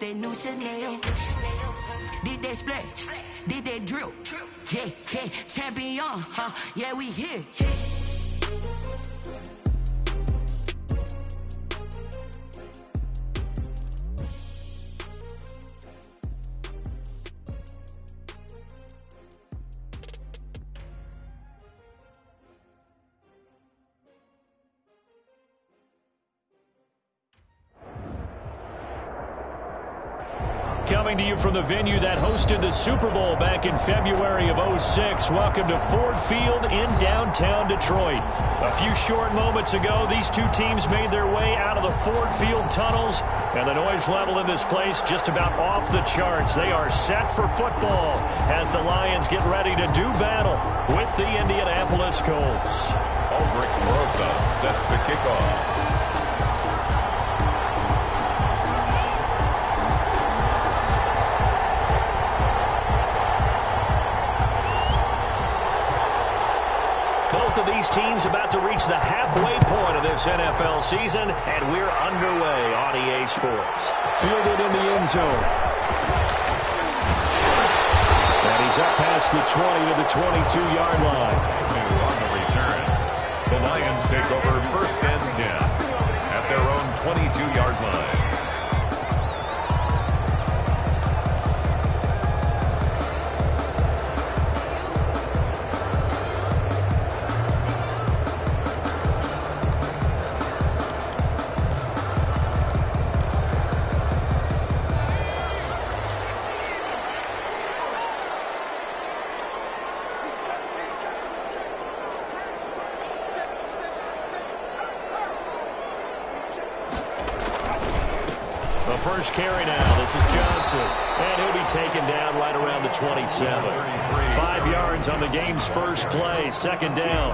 that new Chanel. Did they split? Did they drill? Yeah, yeah, champion, huh? Yeah, we here. Coming to you from the venue that hosted the Super Bowl back in February of '06. Welcome to Ford Field in downtown Detroit. A few short moments ago, these two teams made their way out of the Ford Field tunnels, and the noise level in this place just about off the charts. They are set for football as the Lions get ready to do battle with the Indianapolis Colts. Aldrich Rosa set to kick off. Both of these teams about to reach the halfway point of this NFL season, and we're underway on EA Sports. Fielded in the end zone. And he's up past the 20 to the 22-yard line. On the return, the Lions take over 1st and 10 at their own 22-yard line. First carry now. This is Johnson. And he'll be taken down right around the 27. 5 yards on the game's first play. 2nd down.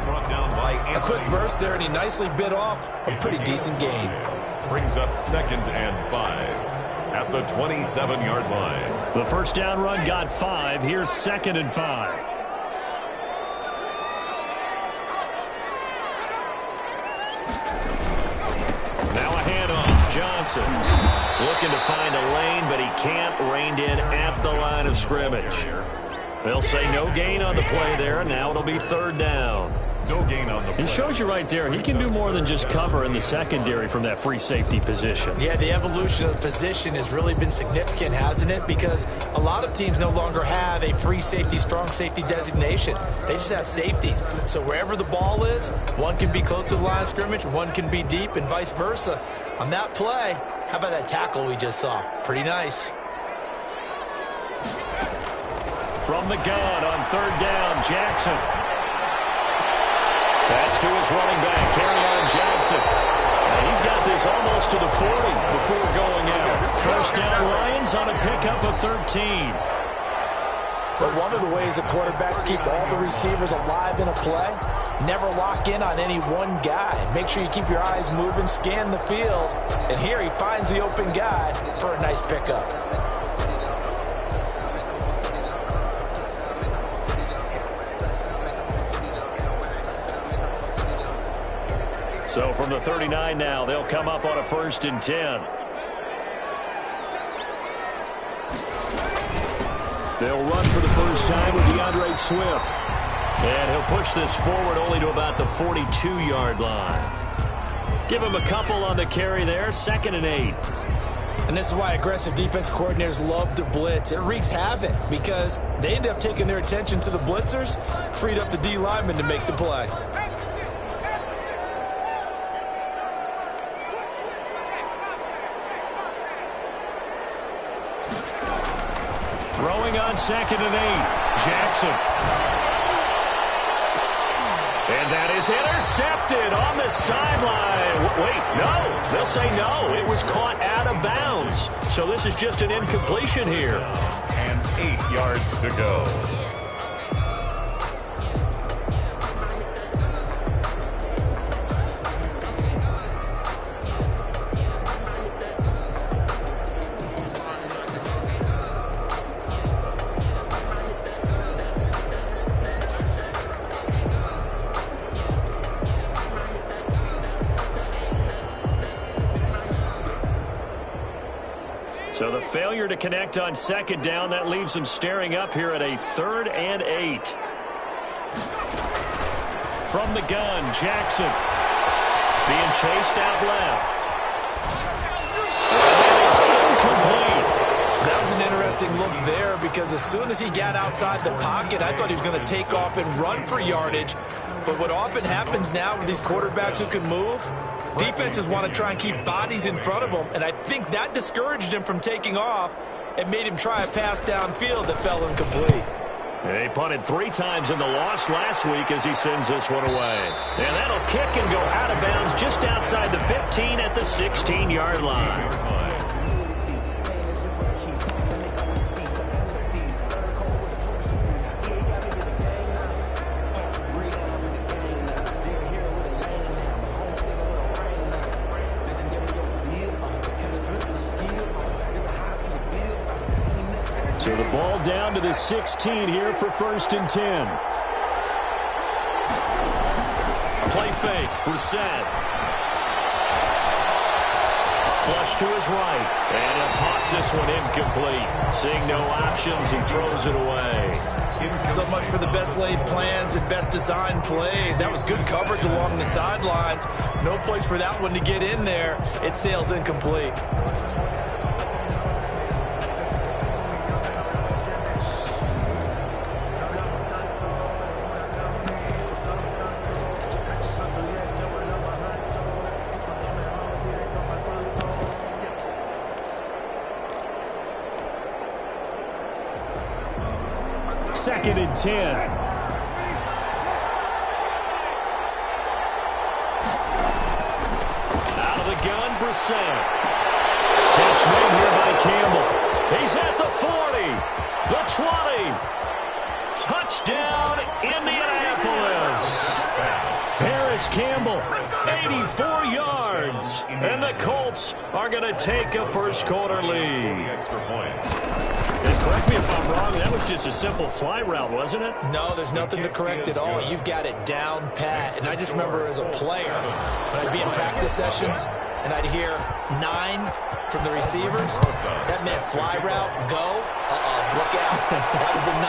A quick burst there, and he nicely bit off a pretty decent gain. Brings up 2nd and 5 at the 27-yard line. The first down run got 5. Here's 2nd and 5. Now a handoff. Johnson. Looking to find a lane, but he can't. Reined in at the line of scrimmage. They'll say no gain on the play there, and now it'll be 3rd down. No gain on the play. He shows you right there, he can do more than just cover in the secondary from that free safety position. Yeah, the evolution of the position has really been significant, hasn't it? Because a lot of teams no longer have a free safety, strong safety designation. They just have safeties. So wherever the ball is, one can be close to the line of scrimmage, one can be deep, and vice versa. On that play, how about that tackle we just saw? Pretty nice. From the gun on 3rd down, Jackson. That's to his running back, Kerryon Johnson. And he's got this almost to the 40 before going out. First down Lions on a pickup of 13. But one of the ways the quarterbacks keep all the receivers alive in a play, never lock in on any one guy. Make sure you keep your eyes moving, scan the field. And here he finds the open guy for a nice pickup. So from the 39 now, they'll come up on a 1st and 10. They'll run for the first time with DeAndre Swift. And he'll push this forward only to about the 42-yard line. Give him a couple on the carry there, 2nd and 8. And this is why aggressive defense coordinators love to blitz. It wreaks havoc because they end up taking their attention to the blitzers, freed up the D lineman to make the play. Throwing on 2nd and 8, Jackson. And that is intercepted on the sideline. Wait, no. They'll say no. It was caught out of bounds. So this is just an incompletion here. And 8 yards to go. So the failure to connect on second down. That leaves them staring up here at a 3rd and 8. From the gun, Jackson being chased out left. That is incomplete. That was an interesting look there because as soon as he got outside the pocket, I thought he was going to take off and run for yardage. But what often happens now with these quarterbacks who can move, defenses want to try and keep bodies in front of them, and I think that discouraged him from taking off and made him try a pass downfield that fell incomplete. They punted 3 times in the loss last week as he sends this one away. And that'll kick and go out of bounds just outside the 15 at the 16-yard line. So the ball down to the 16 here for 1st and 10. Play fake, Brissett. Flush to his right, and he'll toss this one incomplete. Seeing no options, he throws it away. So much for the best laid plans and best designed plays. That was good coverage along the sidelines. No place for that one to get in there. It sails incomplete. Second and 10. Out of the gun, Brissett. Catch made here by Campbell. He's at the 40, the 20. Touchdown, Indianapolis. Paris Campbell, 84 yards. And the Colts are going to take a first-quarter lead. And correct me if I'm wrong, that was just a simple fly route, wasn't it? No, there's nothing to correct at all. You've got it down pat. And I just remember as a player, when I'd be in practice sessions, and I'd hear 9 from the receivers, that meant fly route, go, look out. That was the 9,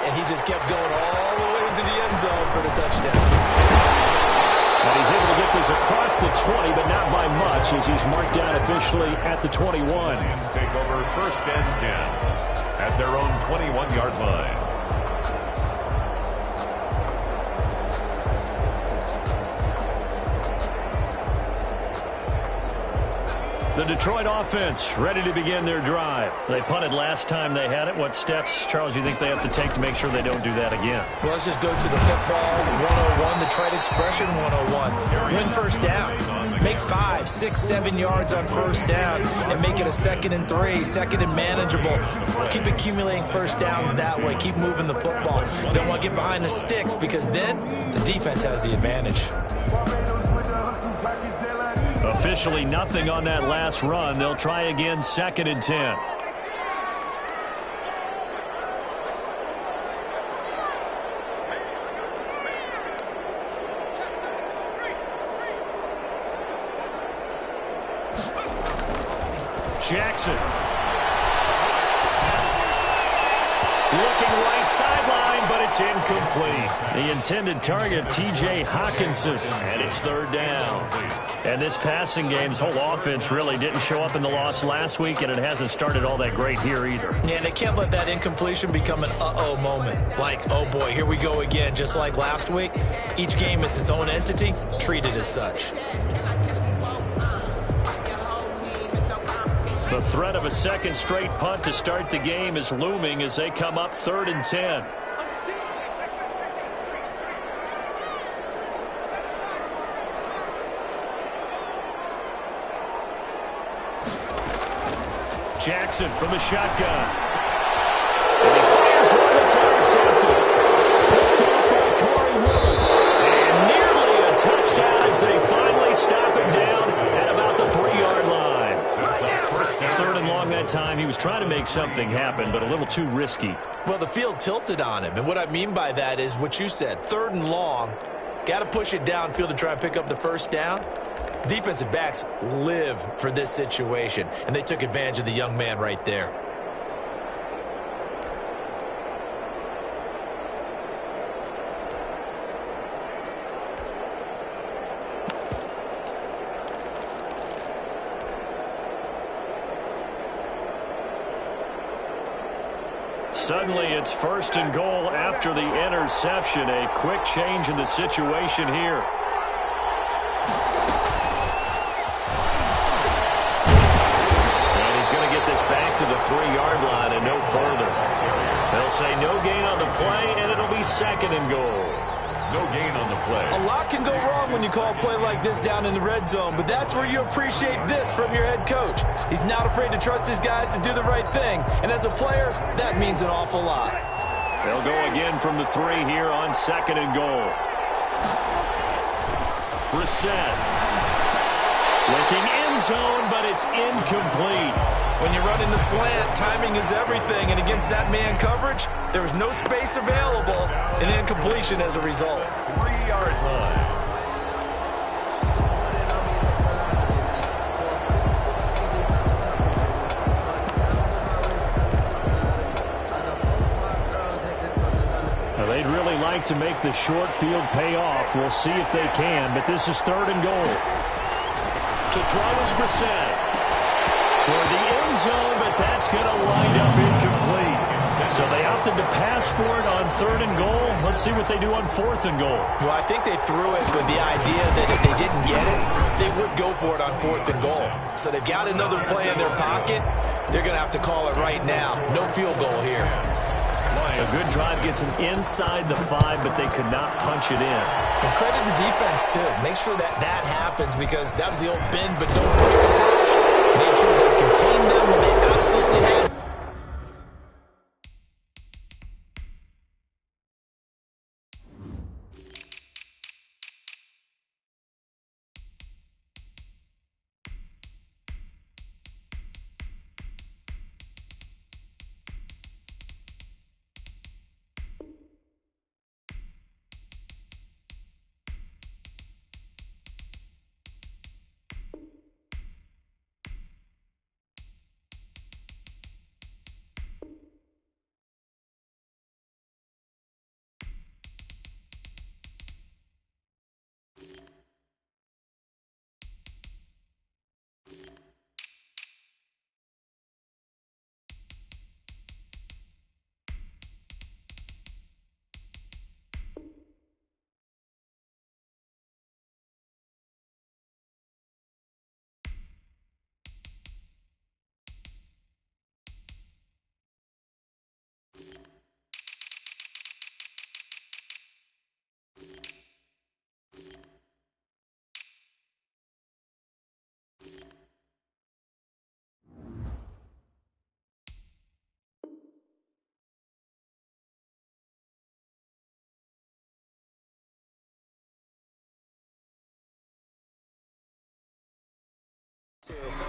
and he just kept going all the way into the end zone for the touchdown. And he's able to get this across the 20, but not by much, as he's marked down officially at the 21. Take over 1st and 10 at their own 21-yard line. The Detroit offense ready to begin their drive. They punted last time they had it. What steps, Charles, you think they have to take to make sure they don't do that again? Well, let's just go to the football 101, the trade expression 101. Win first down. Make 5, 6, 7 yards on first down and make it a 2nd and 3, 2nd and manageable. Keep accumulating first downs that way. Keep moving the football. You don't want to get behind the sticks because then the defense has the advantage. Officially nothing on that last run. They'll try again, 2nd and 10. Jackson. Looking right sideline, but it's incomplete. The intended target, T.J. Hawkinson, and it's 3rd down. And this passing game's whole offense really didn't show up in the loss last week, and it hasn't started all that great here either. Yeah, and they can't let that incompletion become an uh-oh moment. Like, oh boy, here we go again. Just like last week, each game is its own entity, treated as such. The threat of a 2nd straight punt to start the game is looming as they come up 3rd and 10. Jackson from the shotgun. And he fires one that's intercepted. Picked up by Corey Willis. And nearly a touchdown as they finally stop him down at about the 3-yard line. 3rd and long that time. He was trying to make something happen, but a little too risky. Well, the field tilted on him. And what I mean by that is what you said. 3rd and long. Got to push it downfield to try and pick up the first down. Defensive backs live for this situation, and they took advantage of the young man right there. Suddenly, it's 1st and goal after the interception. A quick change in the situation here. And he's going to get this back to the 3-yard line and no further. They'll say no gain on the play, and it'll be 2nd and goal. No gain on the play. A lot can go wrong when you call a play like this down in the red zone, but that's where you appreciate this from your head coach. He's not afraid to trust his guys to do the right thing, and as a player, that means an awful lot. They'll go again from the 3 here on 2nd and goal. Brissett. Looking end zone, but it's incomplete. When you run in the slant, timing is everything, and against that man coverage, there was no space available, and incompletion as a result. 3-yard line. Now, they'd really like to make the short field pay off. We'll see if they can, but this is 3rd and goal. To throw is Brissett. Toward the end zone, but that's going to wind up incomplete. So they opted to pass for it on 3rd and goal. Let's see what they do on 4th and goal. Well, I think they threw it with the idea that if they didn't get it, they would go for it on 4th and goal. So they've got another play in their pocket. They're going to have to call it right now. No field goal here. A good drive gets them inside the 5, but they could not punch it in. And credit the defense, too. Make sure that that happens because that was the old bend but don't break approach. Made sure they contained them when they absolutely had.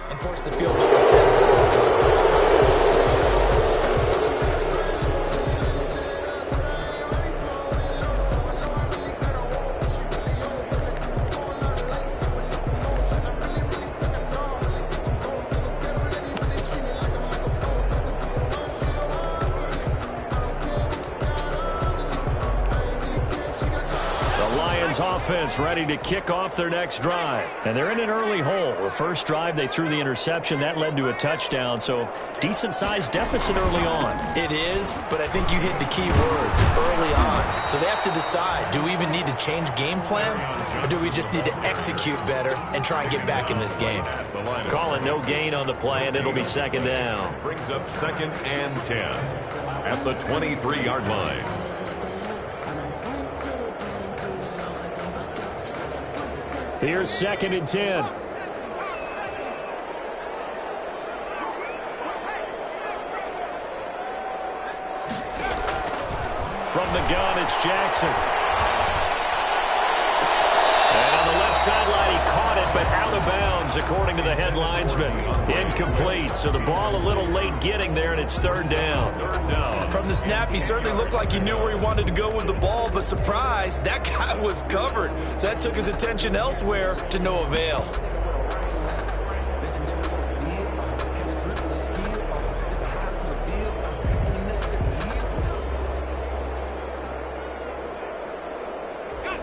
And force the field goal attempt. Offense ready to kick off their next drive. And they're in an early hole. The first drive, they threw the interception. That led to a touchdown, so decent-sized deficit early on. It is, but I think you hit the key words early on. So they have to decide, do we even need to change game plan, or do we just need to execute better and try and get back in this game? Call it no gain on the play, and it'll be 2nd down. Brings up 2nd and 10 at the 23-yard line. Here's 2nd and 10. From the gun, it's Jackson. And on the left sideline, he caught it, but out of bounds, according to the head linesman. Incomplete, so the ball a little late getting there, and it's third down. From the snap, he certainly looked like he knew where he wanted to go with the ball, but surprise, that guy was covered. So that took his attention elsewhere to no avail.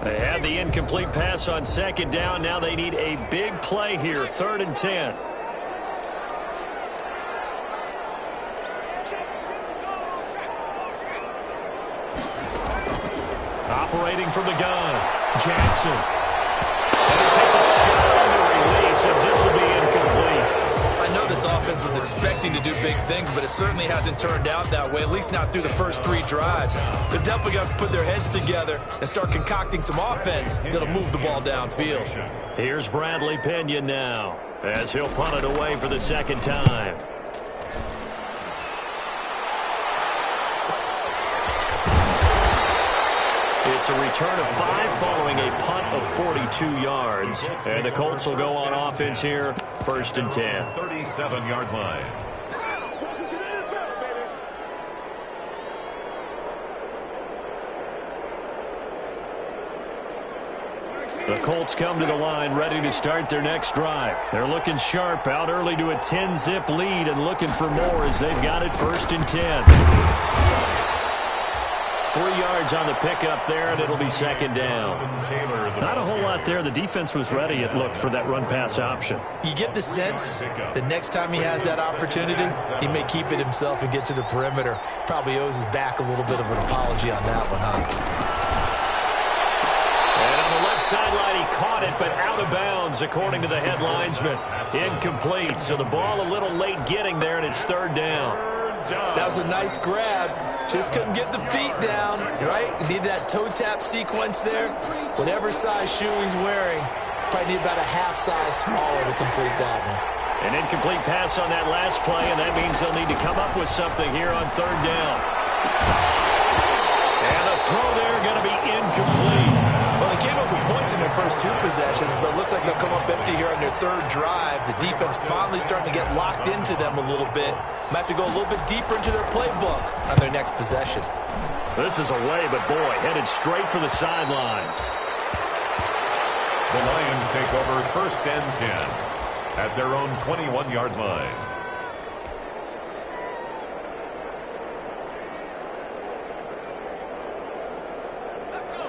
They had the incomplete pass on second down. Now they need a big play here, 3rd and 10. Operating from the gun, Jackson. And he takes a shot on the release as this will be incomplete. I know this offense was expecting to do big things, but it certainly hasn't turned out that way, at least not through the first 3 drives. They're definitely going to have to put their heads together and start concocting some offense that'll move the ball downfield. Here's Bradley Pinion now as he'll punt it away for the second time. It's a return of 5 following a punt of 42 yards. And the Colts will go on offense here, 1st and 10. 37-yard line. The Colts come to the line ready to start their next drive. They're looking sharp, out early to a 10-zip lead and looking for more as they've got it 1st and 10. 3 yards on the pickup there, and it'll be second down. Not a whole lot there. The defense was ready, it looked, for that run-pass option. You get the sense that next time he has that opportunity, he may keep it himself and get to the perimeter. Probably owes his back a little bit of an apology on that one, huh? And on the left sideline, he caught it, but out of bounds, according to the head linesman. Incomplete, so the ball a little late getting there, and it's 3rd down. That was a nice grab. Just couldn't get the feet down, right? He needed that toe tap sequence there. Whatever size shoe he's wearing, probably need about a half size smaller to complete that one. An incomplete pass on that last play, and that means they'll need to come up with something here on 3rd down. And the throw there going to be incomplete. Well, they came up with points in their first 2 possessions, but it looks like they'll come up empty here on their 3rd drive. The defense finally starting to get locked into them a little bit. Might have to go a little bit deeper into their playbook on their next possession. This is away, but boy, headed straight for the sidelines. The Lions take over 1st and 10 at their own 21-yard line.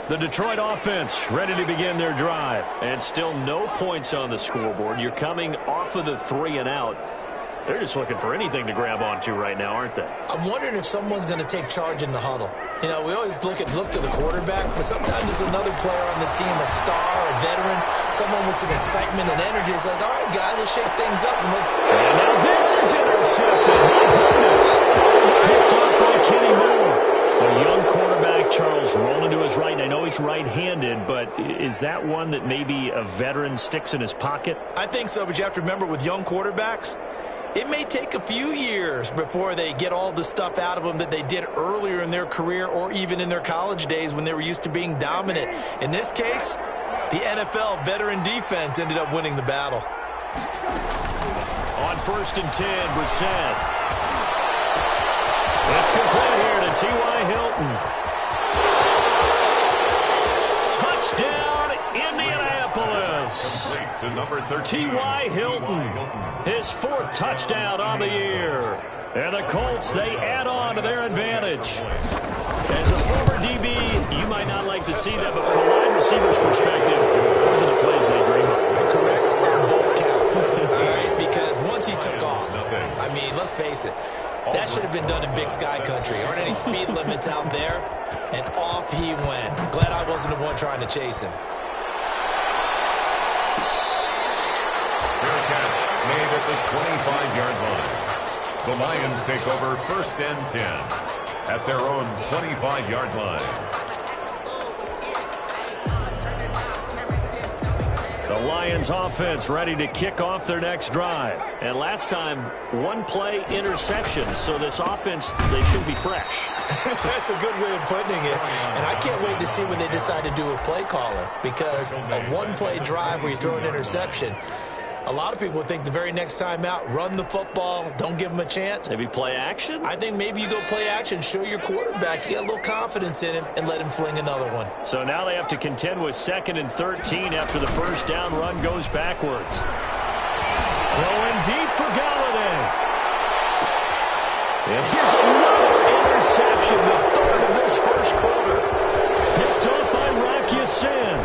The Detroit offense ready to begin their drive. And still no points on the scoreboard. You're coming off of the 3 and out. They're just looking for anything to grab onto right now, aren't they? I'm wondering if someone's going to take charge in the huddle. You know, we always look to the quarterback, but sometimes there's another player on the team, a star, a veteran, someone with some excitement and energy. It's like, all right, guys, let's shake things up and let's go. And now this is intercepted. My goodness. Picked up by Kenny Moore. A young quarterback, Charles, rolling to his right. And I know he's right-handed, but is that one that maybe a veteran sticks in his pocket? I think so, but you have to remember with young quarterbacks, it may take a few years before they get all the stuff out of them that they did earlier in their career or even in their college days when they were used to being dominant. In this case, the NFL veteran defense ended up winning the battle. On 1st and 10, Brissett. It's complete here to T.Y. Hilton. Touchdown, Indianapolis. T.Y. Hilton, his 4th touchdown on the year. And the Colts, they add on to their advantage. As a former DB, you might not like to see that, but from a wide receiver's perspective, those are the plays they dream of. Correct on both counts. All right, because once he took off, I mean, let's face it, that should have been done in Big Sky Country. Aren't any speed limits out there? And off he went. Glad I wasn't the one trying to chase him. Fair catch made at the 25-yard line. The Lions take over 1st and 10 at their own 25-yard line. The Lions offense ready to kick off their next drive. And last time, one-play interception. So this offense, they should be fresh. That's a good way of putting it. And I can't wait to see what they decide to do with play calling, because a one-play drive where you throw an interception, a lot of people would think the very next time out, run the football, don't give them a chance. Maybe play action? I think maybe you go play action, show your quarterback, you got a little confidence in him, and let him fling another one. So now they have to contend with 2nd and 13 after the first down run goes backwards. Throwing deep for Galladay. And here's another interception, the third of this first quarter. Picked up by Rock Ya-Sin.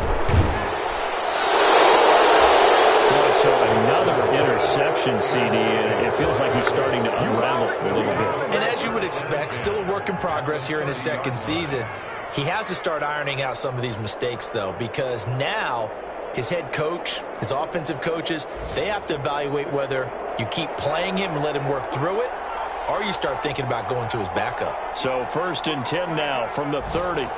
So another interception, CD, and it feels like he's starting to unravel a little bit. And as you would expect, still a work in progress here in his second season. He has to start ironing out some of these mistakes, though, because now his head coach, his offensive coaches, they have to evaluate whether you keep playing him and let him work through it, or you start thinking about going to his backup. So 1st and 10 now from the 30.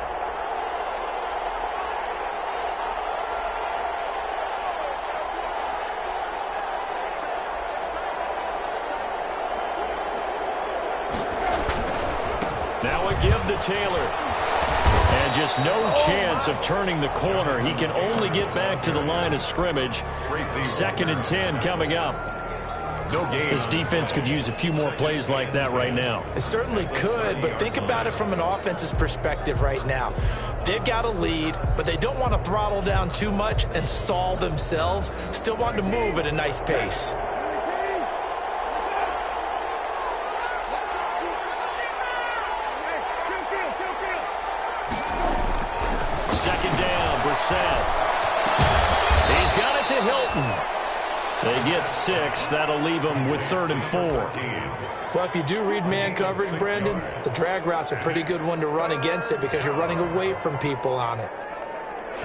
Give to Taylor. And just no chance of turning the corner. He can only get back to the line of scrimmage. 2nd and 10 coming up. His defense could use a few more plays like that right now. It certainly could, but think about it from an offense's perspective right now. They've got a lead, but they don't want to throttle down too much and stall themselves. Still want to move at a nice pace. He's got it to Hilton. They get 6. That'll leave them with 3rd and 4. Well, if you do read man coverage, Brandon, the drag route's a pretty good one to run against it because you're running away from people on it.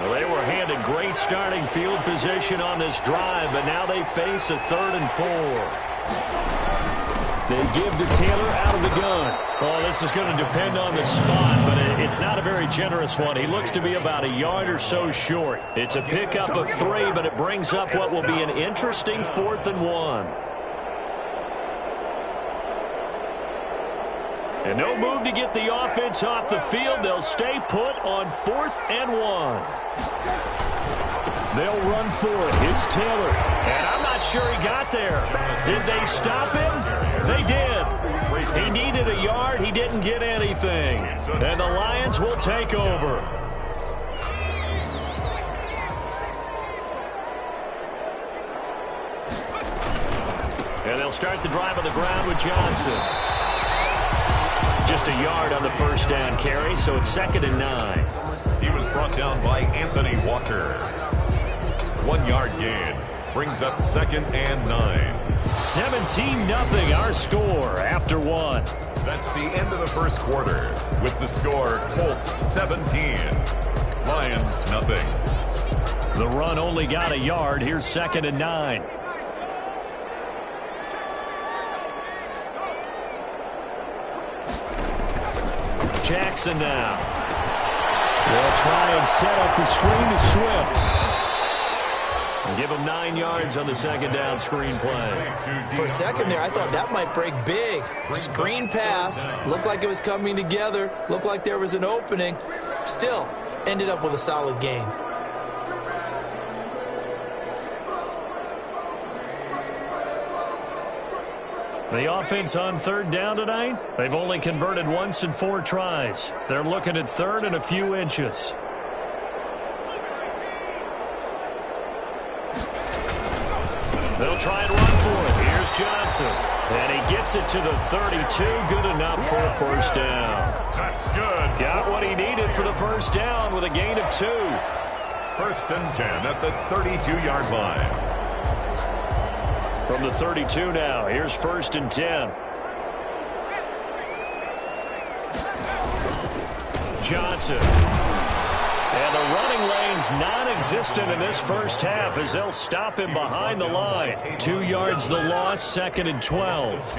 Well, they were handed great starting field position on this drive, but now they face a 3rd and 4. They give to Taylor out of the gun. Oh, this is going to depend on the spot, but it's not a very generous one. He looks to be about a yard or so short. It's a pickup of 3, but it brings up what will be an interesting 4th and 1. And no move to get the offense off the field. They'll stay put on 4th and 1. They'll run for it. It's Taylor. And I'm not sure he got there. Did they stop him? They did. He needed a yard. He didn't get anything. And the Lions will take over. And they'll start the drive on the ground with Johnson. Just a yard on the first down carry, so it's 2nd and 9. He was brought down by Anthony Walker. 1-yard gain brings up 2nd and 9. 17-0 our score after 1. That's the end of the first quarter with the score Colts 17, Lions nothing. The run only got a yard. Here's 2nd and 9. Jackson now. They'll try and set up the screen to Swift. Give him 9 yards on the 2nd down screen play. For a second there, I thought that might break big. Screen pass. Looked like it was coming together. Looked like there was an opening. Still, ended up with a solid gain. The offense on 3rd down tonight, they've only converted once in 4 tries. They're looking at 3rd and a few inches. They'll try and run for it. Here's Johnson. And he gets it to the 32. Good enough for a first down. That's good. Got what he needed for the first down with a gain of 2. 1st and 10 at the 32-yard line. From the 32 now, here's 1st and 10. Johnson. And the running lane's non-existent in this first half as they'll stop him behind the line. 2 yards the loss, 2nd and 12.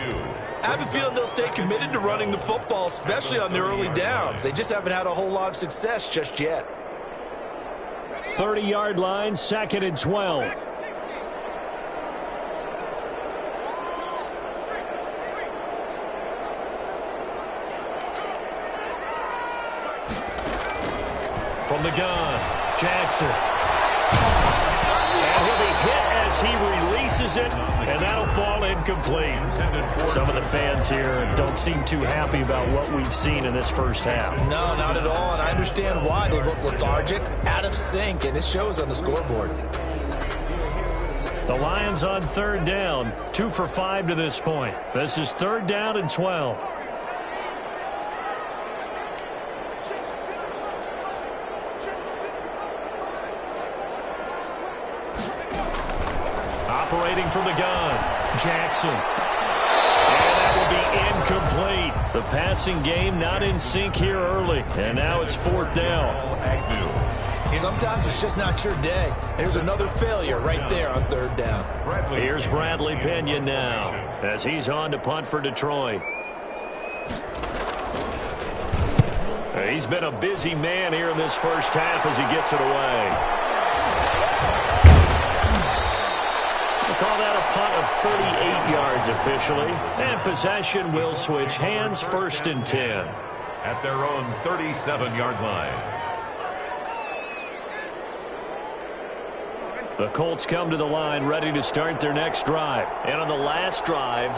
I have a feeling they'll stay committed to running the football, especially on the early downs. They just haven't had a whole lot of success just yet. 30-yard line, 2nd and 12. From the gun, Jackson. And he'll be hit as he releases it, and that'll fall incomplete. Some of the fans here don't seem too happy about what we've seen in this first half. No, not at all, and I understand why. They look lethargic, out of sync, and it shows on the scoreboard. The Lions on 3rd down, 2 for 5 to this point. This is 3rd down and 12. Operating from the gun, Jackson. And that will be incomplete. The passing game not in sync here early. And now it's 4th down. Sometimes it's just not your day. There's another failure right there on 3rd down. Here's Bradley Pinion now as he's on to punt for Detroit. He's been a busy man here in this first half as he gets it away. Call that a punt of 38 yards officially. And possession will switch hands, 1st and 10. At their own 37-yard line. The Colts come to the line ready to start their next drive. And on the last drive,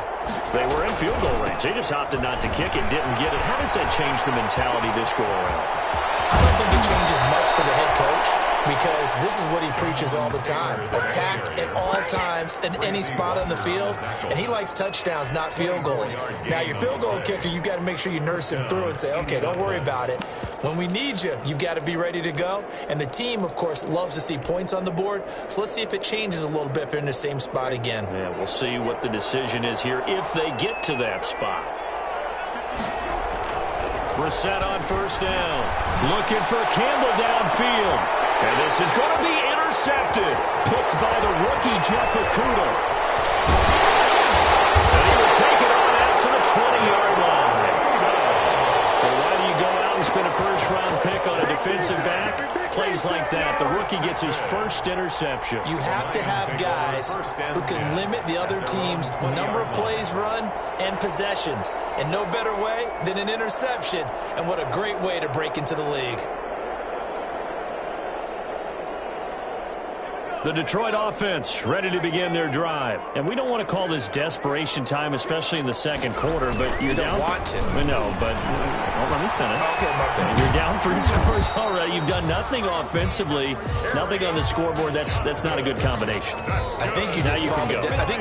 they were in field goal range. They just opted not to kick it, didn't get it. How does that change the mentality this go around? I don't think it changes much for the head coach, because this is what he preaches all the time. Attack at all times in any spot on the field, and he likes touchdowns, not field goals. Now, your field goal kicker, you've got to make sure you nurse him through and say, okay, don't worry about it. When we need you, you've got to be ready to go. And the team, of course, loves to see points on the board, so let's see if it changes a little bit if they're in the same spot again. Yeah, we'll see what the decision is here if they get to that spot. Brissett on 1st down. Looking for Campbell downfield. And this is going to be intercepted. Picked by the rookie, Jeff Okudah. And he will take it on out to the 20-yard line. Well, why do you go out and spend a first-round pick on a defensive back? Plays like that, the rookie gets his first interception. You have to have guys who can limit the other team's number of plays run and possessions. And no better way than an interception. And what a great way to break into the league. The Detroit offense ready to begin their drive. And we don't want to call this desperation time, especially in the second quarter, but you're down. You don't want to. No, but well, let me finish. Okay, my bad. You're down 3 scores already. You've done nothing offensively, nothing on the scoreboard. That's not a good combination. I think you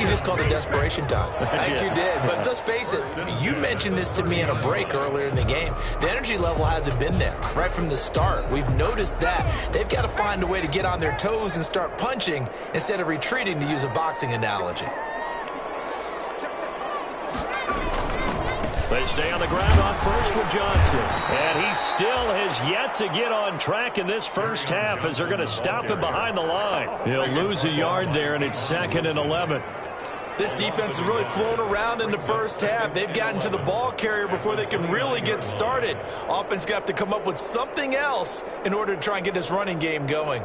just called it desperation time. I think you did. But let's face it, you mentioned this to me in a break earlier in the game. The energy level hasn't been there right from the start. We've noticed that. They've got to find a way to get on their toes and start punching instead of retreating, to use a boxing analogy. They stay on the ground on first with Johnson. And he still has yet to get on track in this first half as they're going to stop him behind the line. He'll lose a yard there, and it's 2nd and 11. This defense has really flown around in the first half. They've gotten to the ball carrier before they can really get started. Offense got to come up with something else in order to try and get this running game going.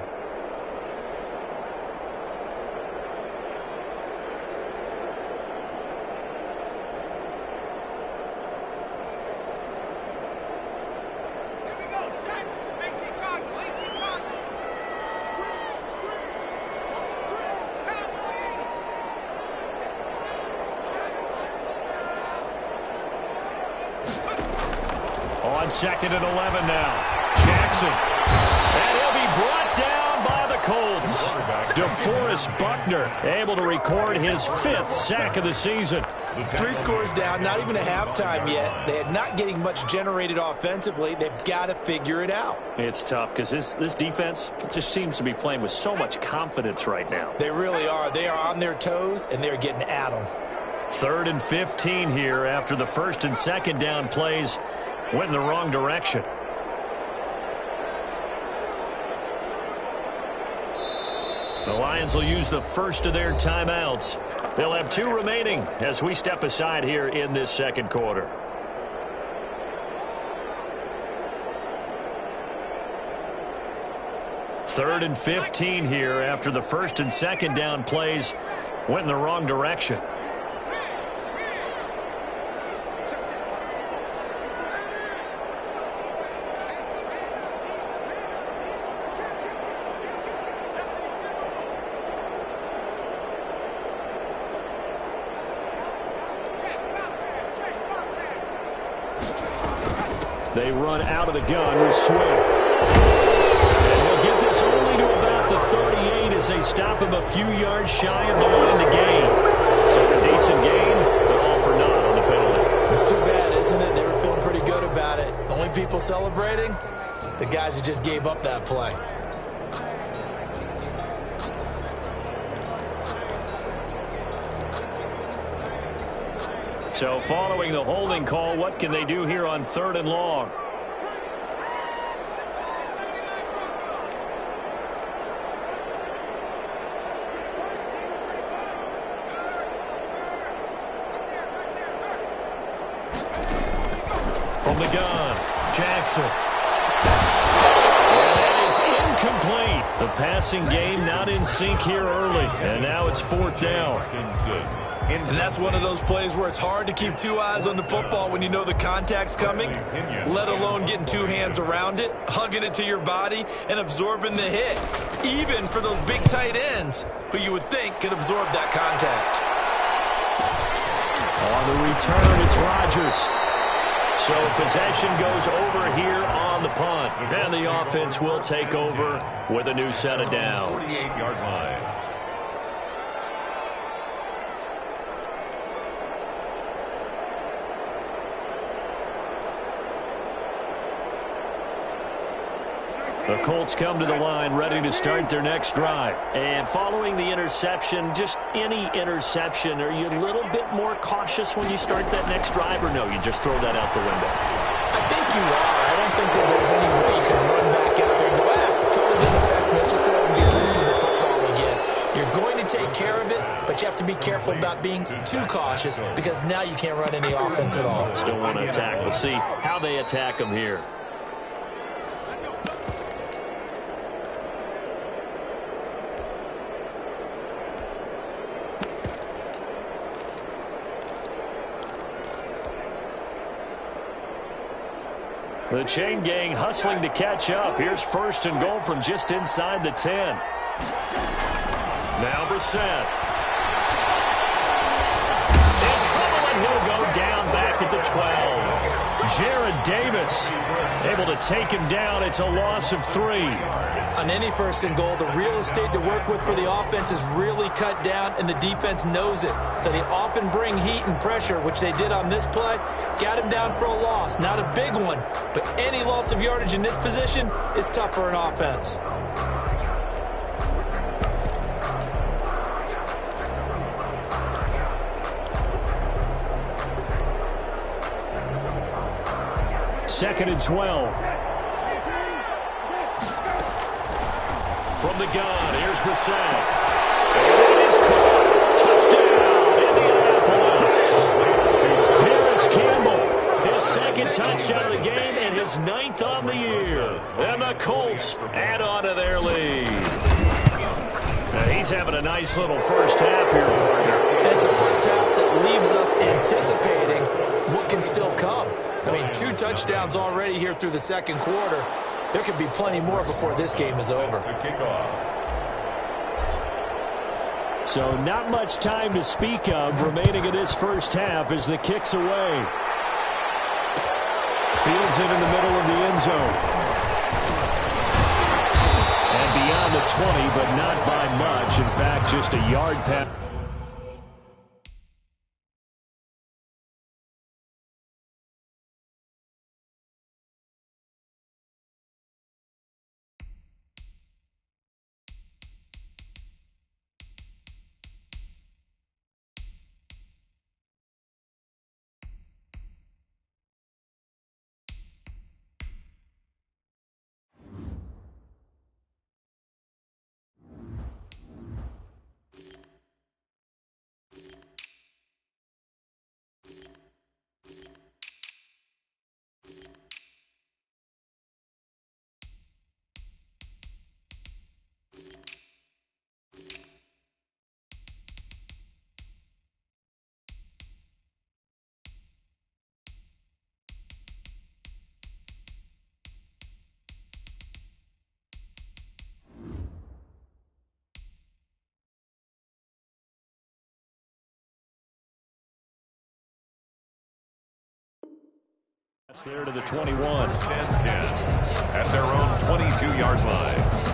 On 2nd and 11 now. Jackson. And he'll be brought down by the Colts. DeForest Buckner able to record his 5th sack of the season. 3 scores down, not even a halftime yet. They're not getting much generated offensively. They've got to figure it out. It's tough because this defense just seems to be playing with so much confidence right now. They really are. They are on their toes, and they're getting at them. 3rd and 15 here after the 1st and 2nd down plays went in the wrong direction. The Lions will use the first of their timeouts. They'll have 2 remaining as we step aside here in this second quarter. 3rd and 15 here after the first and second down plays went in the wrong direction. They run out of the gun with Swift. And they'll get this only to about the 38 as they stop him a few yards shy of the line to gain. So a decent gain, but all for naught on the penalty. It's too bad, isn't it? They were feeling pretty good about it. The only people celebrating? The guys who just gave up that play. So following the holding call, what can they do here on 3rd and long? From the gun, Jackson. And that is incomplete. The passing game not in sync here early. And now it's 4th down. And that's one of those plays where it's hard to keep two eyes on the football when you know the contact's coming, let alone getting two hands around it, hugging it to your body, and absorbing the hit, even for those big tight ends who you would think could absorb that contact. On the return, it's Rodgers. So possession goes over here on the punt, and the offense will take over with a new set of downs. 48-yard line. The Colts come to the line ready to start their next drive. And following the interception, just any interception, are you a little bit more cautious when you start that next drive, or no, you just throw that out the window? I think you are. I don't think that there's any way you can run back out there and go, totally didn't affect me. Let's just go ahead and get loose with the football again. You're going to take care of it, but you have to be careful about being too cautious because now you can't run any offense at all. Still want to attack. We'll see how they attack them here. The chain gang hustling to catch up. Here's 1st and goal from just inside the 10. Now Brissett. In trouble, and he'll go down back at the 12. Jared Davis able to take him down. It's a loss of 3. On any 1st and goal, the real estate to work with for the offense is really cut down, and the defense knows it. So they often bring heat and pressure, which they did on this play. Got him down for a loss. Not a big one, but any loss of yardage in this position is tough for an offense. Second and 12. From the gun, here's Brissett. And it is caught. Touchdown, Indianapolis. Here is Campbell. His 2nd touchdown of the game and his 9th on the year. And the Colts add on to their lead. Now he's having a nice little first half here, partner. It's a first half that leaves us anticipating what can still come. I mean, 2 touchdowns already here through the 2nd quarter. There could be plenty more before this game is over. So not much time to speak of remaining in this first half as the kick's away. Fields it in the middle of the end zone. And beyond the 20, but not by much. In fact, just a yard past. There to the 21. 10-10 at their own 22-yard line.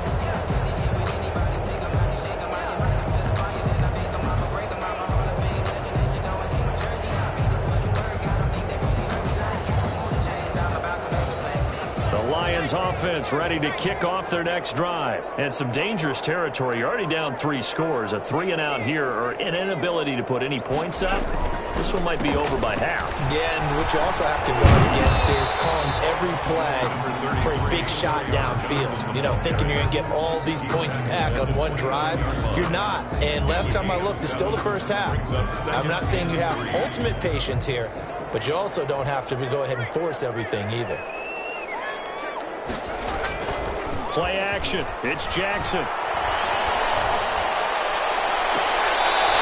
Lions offense ready to kick off their next drive. And some dangerous territory. You're already down 3 scores. A 3-and-out here or an inability to put any points up. This one might be over by half. Yeah, and what you also have to guard against is calling every play for a big shot downfield. You know, thinking you're going to get all these points back on one drive. You're not. And last time I looked, it's still the first half. I'm not saying you have ultimate patience here, but you also don't have to go ahead and force everything either. Play action. It's Jackson.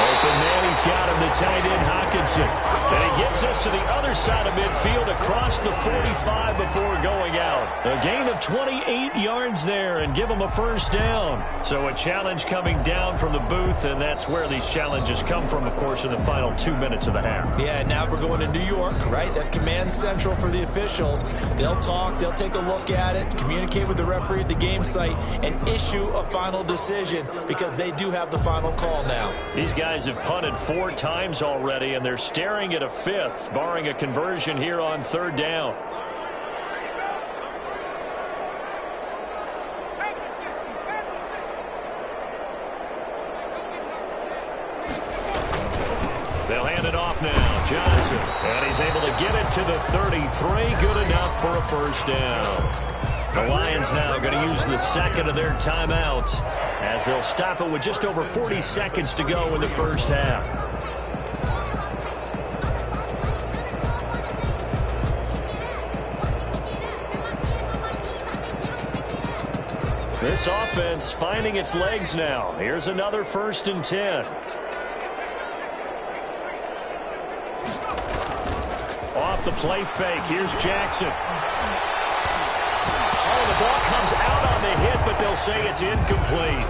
Open man, he's got him, the tight end, Hawkinson. And he gets us to the other side of midfield across the 45 before going out. A gain of 28 yards there and give him a first down. So a challenge coming down from the booth, and that's where these challenges come from, of course, in the final 2 minutes of the half. Yeah, now we're going to New York, right? That's command central for the officials. They'll talk, they'll take a look at it, communicate with the referee at the game site, and issue a final decision because they do have the final call now. These guys have punted 4 times already, and they're staring at a 5th, barring a conversion here on 3rd down. They'll hand it off now. Johnson, and he's able to get it to the 33. Good enough for a first down. The Lions now going to use the second of their timeouts as they'll stop it with just over 40 seconds to go in the first half. This offense finding its legs now. Here's another 1st and 10. Off the play fake. Here's Jackson. The ball comes out on the hit, but they'll say it's incomplete.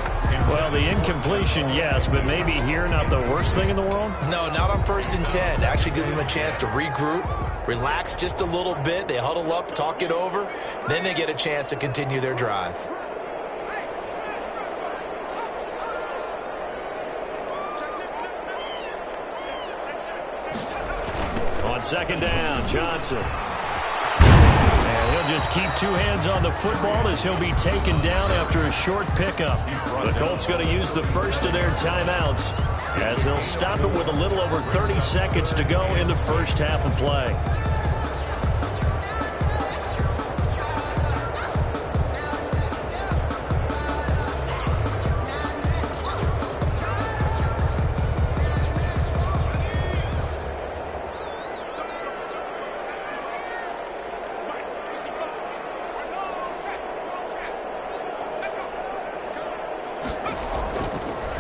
Well, the incompletion, yes, but maybe here not the worst thing in the world? No, not on 1st and 10. It actually gives them a chance to regroup, relax just a little bit. They huddle up, talk it over. Then they get a chance to continue their drive. On 2nd down, Johnson. He'll just keep 2 hands on the football as he'll be taken down after a short pickup. The Colts going to use the first of their timeouts as they'll stop it with a little over 30 seconds to go in the first half of play.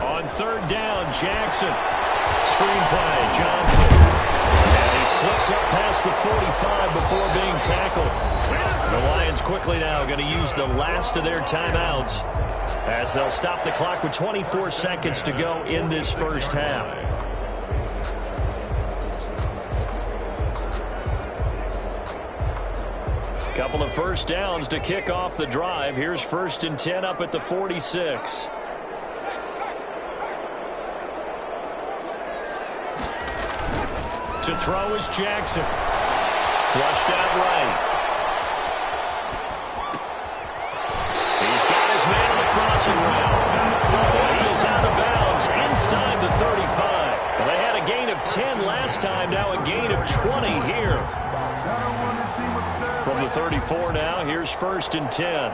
On 3rd down, Jackson. Screenplay, Johnson. And he slips up past the 45 before being tackled. The Lions quickly now going to use the last of their timeouts as they'll stop the clock with 24 seconds to go in this first half. Couple of first downs to kick off the drive. Here's 1st and 10 up at the 46. To throw is Jackson. Flushed out right. He's got his man on the crossing route. He is out of bounds inside the 35. Well, they had a gain of 10 last time, now a gain of 20 here. From the 34 now, here's 1st and 10.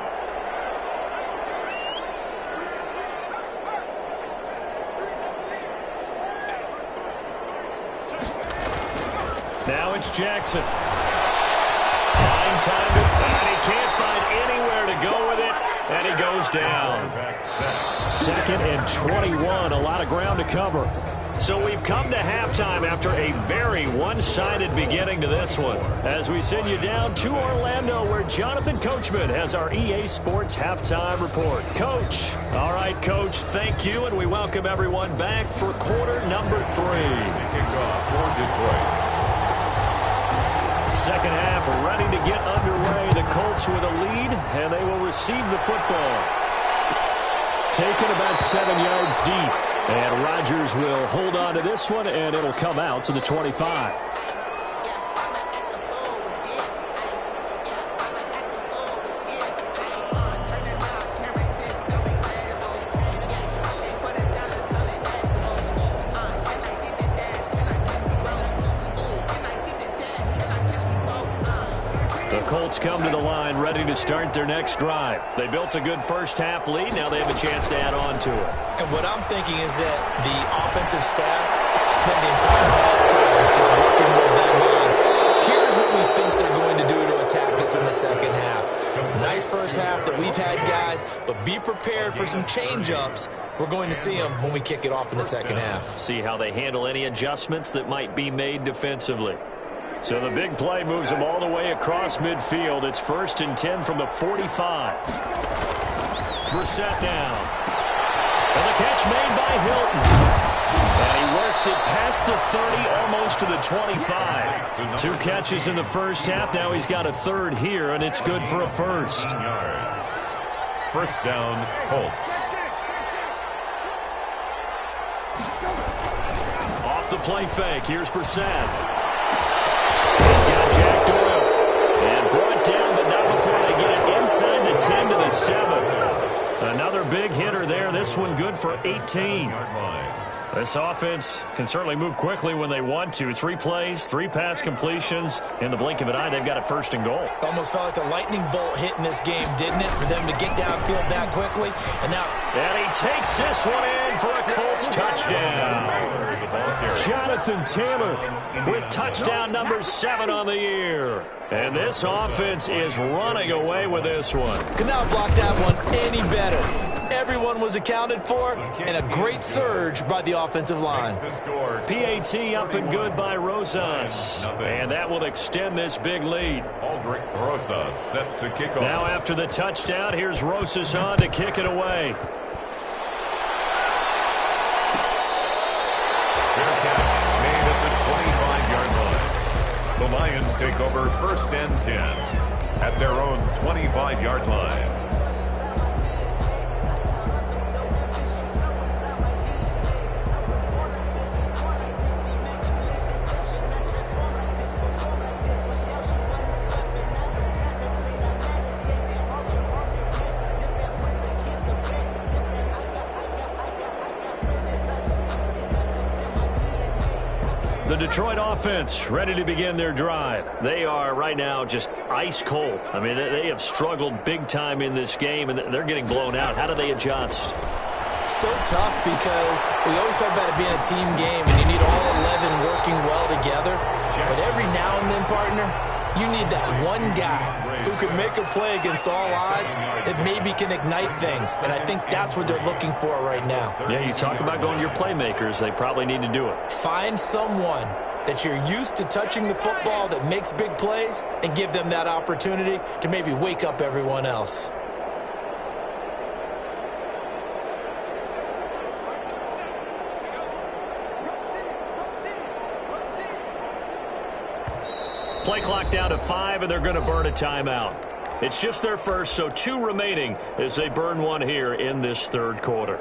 Now it's Jackson. Fine time, and he can't find anywhere to go with it, and he goes down. 2nd and 21, a lot of ground to cover. So we've come to halftime after a very one-sided beginning to this one, as we send you down to Orlando, where Jonathan Coachman has our EA Sports Halftime Report. Coach. All right, Coach, thank you, and we welcome everyone back for quarter number 3. Kickoff for Detroit. Second half ready to get underway. The Colts with a lead, and they will receive the football. Taken about 7 yards deep. And Rodgers will hold on to this one, and it'll come out to the 25. Colts come to the line ready to start their next drive. They built a good first half lead. Now they have a chance to add on to it. And what I'm thinking is that the offensive staff spent the entire halftime just working with them on, here's what we think they're going to do to attack us in the second half. Nice first half that we've had, guys, but be prepared for some change-ups. We're going to see them when we kick it off in the second half. See how they handle any adjustments that might be made defensively. So the big play moves them all the way across midfield. It's 1st and 10 from the 45. Brissett down. And the catch made by Hilton. And he works it past the 30, almost to the 25. 2 catches in the first half. Now he's got a third here, and it's good for a first. First down, Colts. Off the play fake. Here's Brissett. He's got Jack Doyle. And brought down, but not before they get it inside the 10 to the 7. Another big hitter there. This one good for 18. This offense can certainly move quickly when they want to. 3 plays, 3 pass completions. In the blink of an eye, they've got it 1st and goal. Almost felt like a lightning bolt hit in this game, didn't it? For them to get downfield that quickly. And he takes this one in for a Colts touchdown. Jonathan Taylor with touchdown number 7 on the year. And this offense is running away with this one. Could not block that one any better. Everyone was accounted for, and a great surge by the offensive line. PAT up and good by Rosas. And that will extend this big lead. Aldrich Rosas set to kick off. Now after the touchdown, here's Rosas on to kick it away. Fair catch made at the 25-yard line. The Lions take over 1st and 10 at their own 25-yard line. The Detroit offense ready to begin their drive. They are right now just ice cold. I mean, they have struggled big time in this game, and they're getting blown out. How do they adjust? So tough because we always talk about it being a team game, and you need all 11 working well together. But every now and then, partner, you need that one guy who can make a play against all odds that maybe can ignite things. And I think that's what they're looking for right now. Yeah, you talk about going to your playmakers. They probably need to do it. Find someone that you're used to touching the football that makes big plays and give them that opportunity to maybe wake up everyone else. Play clock down to 5, and they're going to burn a timeout. It's just their first, so 2 remaining as they burn one here in this 3rd quarter.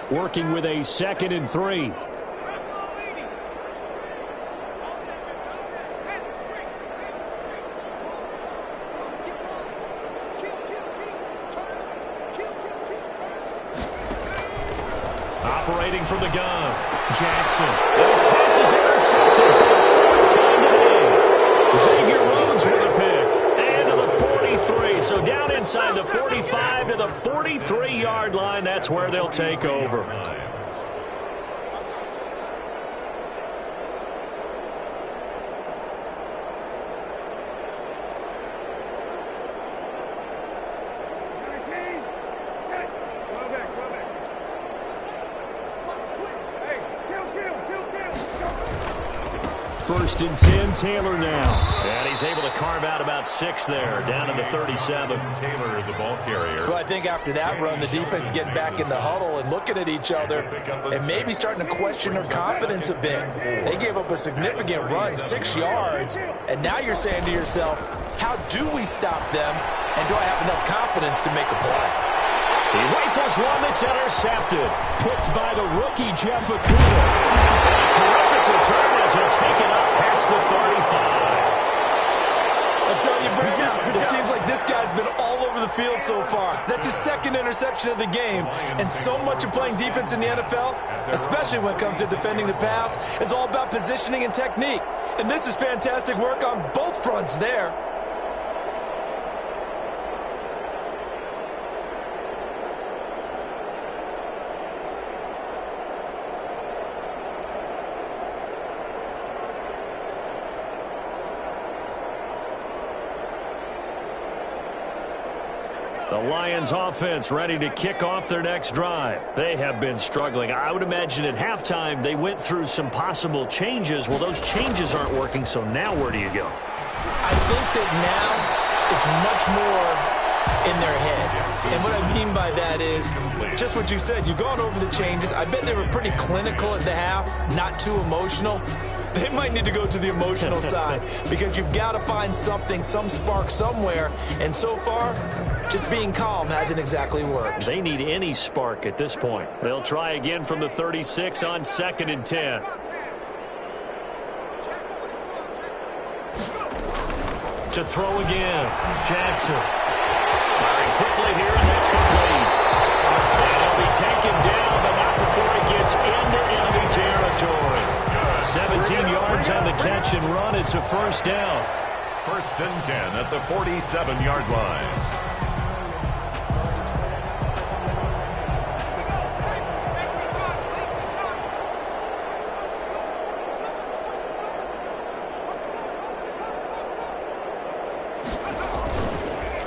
Working with a 2nd and 3. Operating from the gun, Jackson. And his pass is intercepted for the 4th time today. Xavier Rhodes with a pick. And to the 43. So down inside the 45 to the 43-yard line. That's where they'll take over. 1st and 10, Taylor now. And he's able to carve out about 6 there, down to the 37. Taylor, the ball carrier. Well, I think after that run, the defense is getting back in the huddle and looking at each other and maybe starting to question their confidence a bit. They gave up a significant run, 6 yards, and now you're saying to yourself, how do we stop them, and do I have enough confidence to make a play? He rifles one that's intercepted. Picked by the rookie, Jeff Okuda. And a terrific return as he'll take it up past the 35. I tell you, Brandon, it seems like this guy's been all over the field so far. That's his 2nd interception of the game. And so much of playing defense in the NFL, especially when it comes to defending the pass, is all about positioning and technique. And this is fantastic work on both fronts there. The Lions offense ready to kick off their next drive. They have been struggling. I would imagine at halftime they went through some possible changes. Well, those changes aren't working, so now where do you go? I think that now it's much more in their head. And what I mean by that is just what you said. You've gone over the changes. I bet they were pretty clinical at the half, not too emotional. They might need to go to the emotional side because you've got to find something, some spark somewhere. And so far, just being calm hasn't exactly worked. They need any spark at this point. They'll try again from the 36 on 2nd and 10. To throw again, Jackson. Firing quickly here, and that's complete. And he'll be taken down, but not before he gets into enemy territory. 17 yards on the catch and run. It's a 1st down. 1st and 10 at the 47-yard line.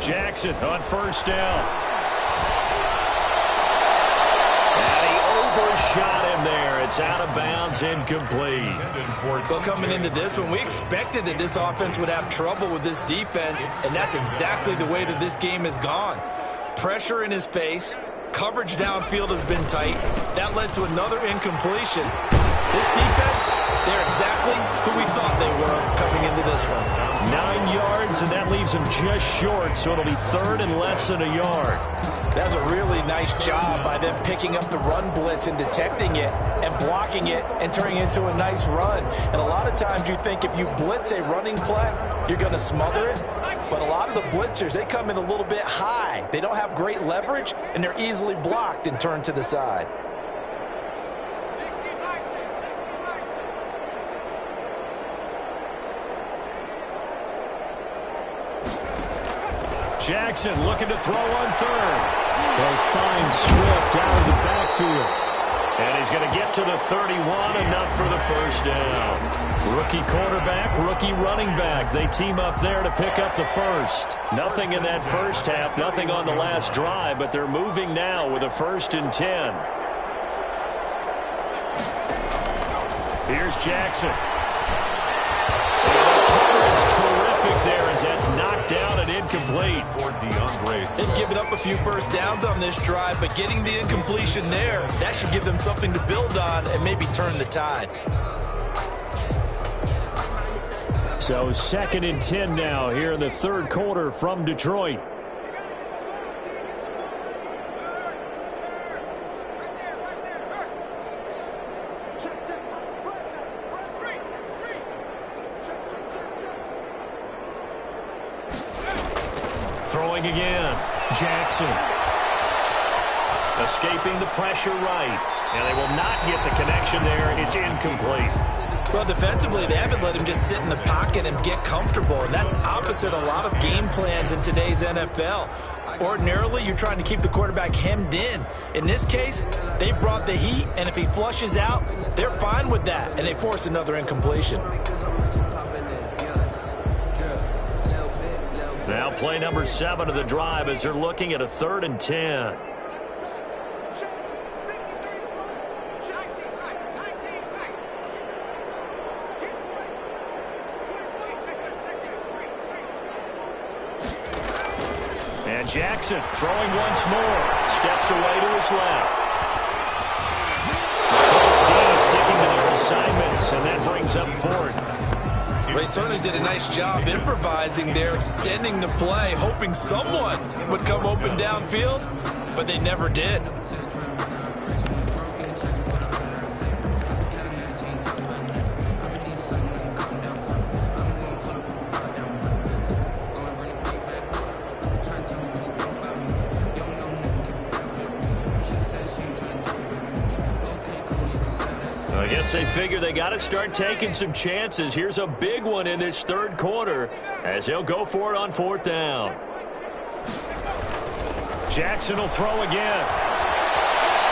Jackson on 1st down. And he overshot him there. It's out of bounds, incomplete. Well, coming into this one, we expected that this offense would have trouble with this defense, and that's exactly the way that this game has gone. Pressure in his face. Coverage downfield has been tight. That led to another incompletion. This defense, they're exactly who we thought they were coming into this one. 9 yards, and that leaves him just short, so it'll be 3rd and less than a yard. That's a really nice job by them picking up the run blitz and detecting it and blocking it and turning it into a nice run. And a lot of times you think if you blitz a running play, you're going to smother it. But a lot of the blitzers, they come in a little bit high. They don't have great leverage, and they're easily blocked and turned to the side. Jackson looking to throw on 3rd. They'll find Swift out of the backfield. And he's going to get to the 31, enough for the 1st down. Rookie quarterback, rookie running back. They team up there to pick up the 1st. Nothing in that 1st half, nothing on the last drive, but they're moving now with a 1st and 10. Here's Jackson. Terrific there as that's knocked down and incomplete. They've given up a few 1st downs on this drive, but getting the incompletion there, that should give them something to build on and maybe turn the tide. So 2nd and 10 now here in the 3rd quarter from Detroit. Throwing again, Jackson. Escaping the pressure right. And they will not get the connection there. It's incomplete. Well, defensively, they haven't let him just sit in the pocket and get comfortable. And that's opposite a lot of game plans in today's NFL. Ordinarily, you're trying to keep the quarterback hemmed in. In this case, they brought the heat, and if he flushes out, they're fine with that, and they force another incompletion. Now play number 7 of the drive as they're looking at a 3rd and 10. Jackson throwing once more. Steps away to his left. Colts D sticking to their assignments, and that brings up fourth. They certainly did a nice job improvising there, extending the play, hoping someone would come open downfield, but they never did. I guess they figure they got to start taking some chances. Here's a big one in this third quarter as they'll go for it on fourth down. Jackson will throw again.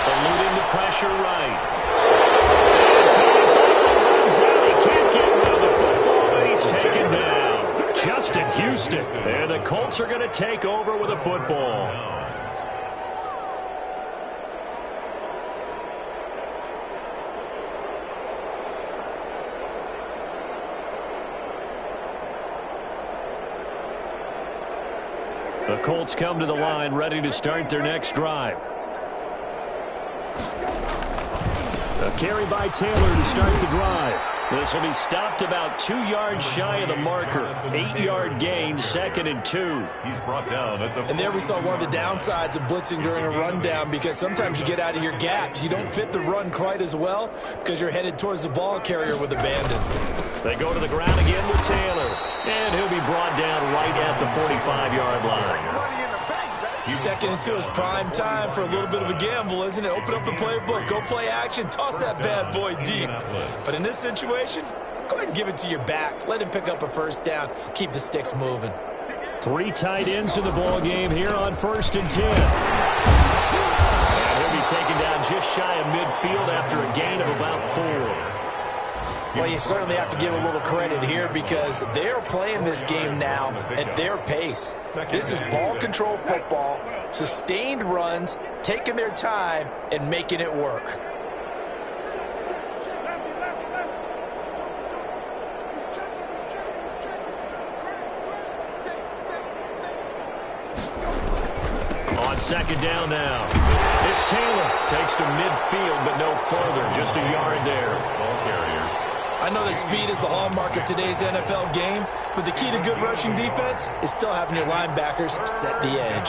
Eluding the pressure right. He can't get rid of the football, and he's taken down. Justin Houston. And the Colts are going to take over with a football. The Colts come to the line, ready to start their next drive. A carry by Taylor to start the drive. This will be stopped about 2 yards shy of the marker. 8-yard gain, 2nd and 2. He's brought down at the... And there we saw one of the downsides of blitzing during a rundown, because sometimes you get out of your gaps. You don't fit the run quite as well because you're headed towards the ball carrier with abandon. They go to the ground again with Taylor. And he'll be brought down right at the 45-yard line. 2nd and 2 is prime time for a little bit of a gamble, isn't it? Open up the playbook, go play action, toss that bad boy deep. But in this situation, go ahead and give it to your back. Let him pick up a first down. Keep the sticks moving. 3 tight ends in the ball game here on 1st and 10. And he'll be taken down just shy of midfield after a gain of about 4. Well, you certainly have to give a little credit here because they're playing this game now at their pace. This is ball control football, sustained runs, taking their time, and making it work. On 2nd down now. It's Taylor. Takes to midfield, but no further. Just a yard there. Ball carrier. I know that speed is the hallmark of today's NFL game, but the key to good rushing defense is still having your linebackers set the edge.